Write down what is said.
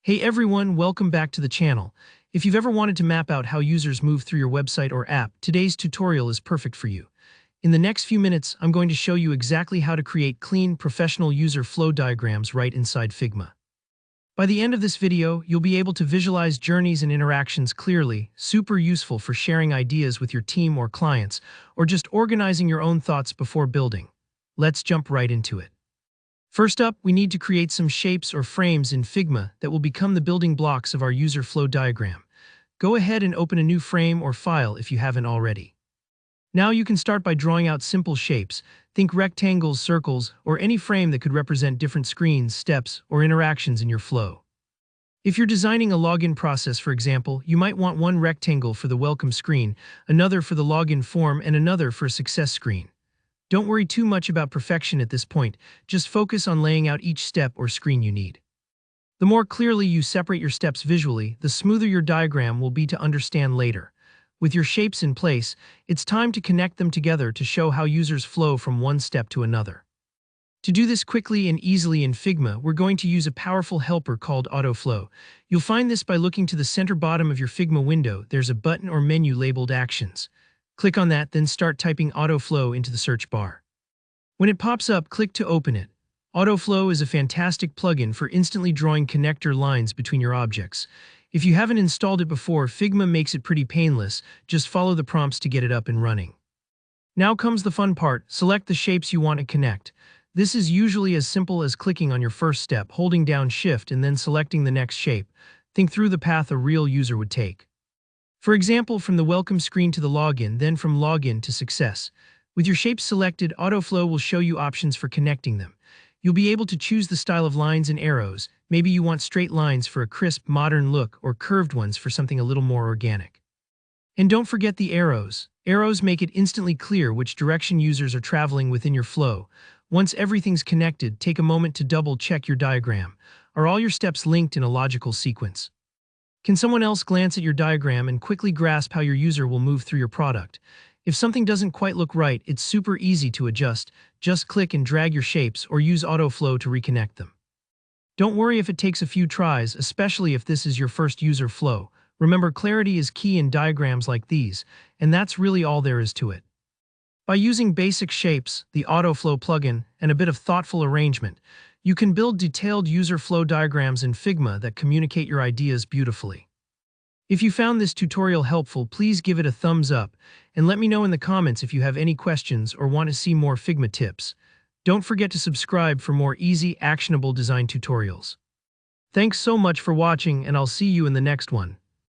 Hey everyone, welcome back to the channel. If you've ever wanted to map out how users move through your website or app, today's tutorial is perfect for you. In the next few minutes, I'm going to show you exactly how to create clean, professional user flow diagrams right inside Figma. By the end of this video, you'll be able to visualize journeys and interactions clearly, super useful for sharing ideas with your team or clients, or just organizing your own thoughts before building. Let's jump right into it. First up, we need to create some shapes or frames in Figma that will become the building blocks of our user flow diagram. Go ahead and open a new frame or file if you haven't already. Now you can start by drawing out simple shapes. Think rectangles, circles, or any frame that could represent different screens, steps, or interactions in your flow. If you're designing a login process, for example, you might want one rectangle for the welcome screen, another for the login form, and another for a success screen. Don't worry too much about perfection at this point, just focus on laying out each step or screen you need. The more clearly you separate your steps visually, the smoother your diagram will be to understand later. With your shapes in place, it's time to connect them together to show how users flow from one step to another. To do this quickly and easily in Figma, we're going to use a powerful helper called AutoFlow. You'll find this by looking to the center bottom of your Figma window. There's a button or menu labeled Actions. Click on that, then start typing AutoFlow into the search bar. When it pops up, click to open it. AutoFlow is a fantastic plugin for instantly drawing connector lines between your objects. If you haven't installed it before, Figma makes it pretty painless. Just follow the prompts to get it up and running. Now comes the fun part. Select the shapes you want to connect. This is usually as simple as clicking on your first step, holding down Shift, and then selecting the next shape. Think through the path a real user would take. For example, from the welcome screen to the login, then from login to success. With your shapes selected, AutoFlow will show you options for connecting them. You'll be able to choose the style of lines and arrows. Maybe you want straight lines for a crisp, modern look, or curved ones for something a little more organic. And don't forget the arrows. Arrows make it instantly clear which direction users are traveling within your flow. Once everything's connected, take a moment to double-check your diagram. Are all your steps linked in a logical sequence? Can someone else glance at your diagram and quickly grasp how your user will move through your product? If something doesn't quite look right, it's super easy to adjust. Just click and drag your shapes or use AutoFlow to reconnect them. Don't worry if it takes a few tries, especially if this is your first user flow. Remember, clarity is key in diagrams like these, and that's really all there is to it. By using basic shapes, the AutoFlow plugin, and a bit of thoughtful arrangement, you can build detailed user flow diagrams in Figma that communicate your ideas beautifully. If you found this tutorial helpful, please give it a thumbs up, and let me know in the comments if you have any questions or want to see more Figma tips. Don't forget to subscribe for more easy, actionable design tutorials. Thanks so much for watching, and I'll see you in the next one.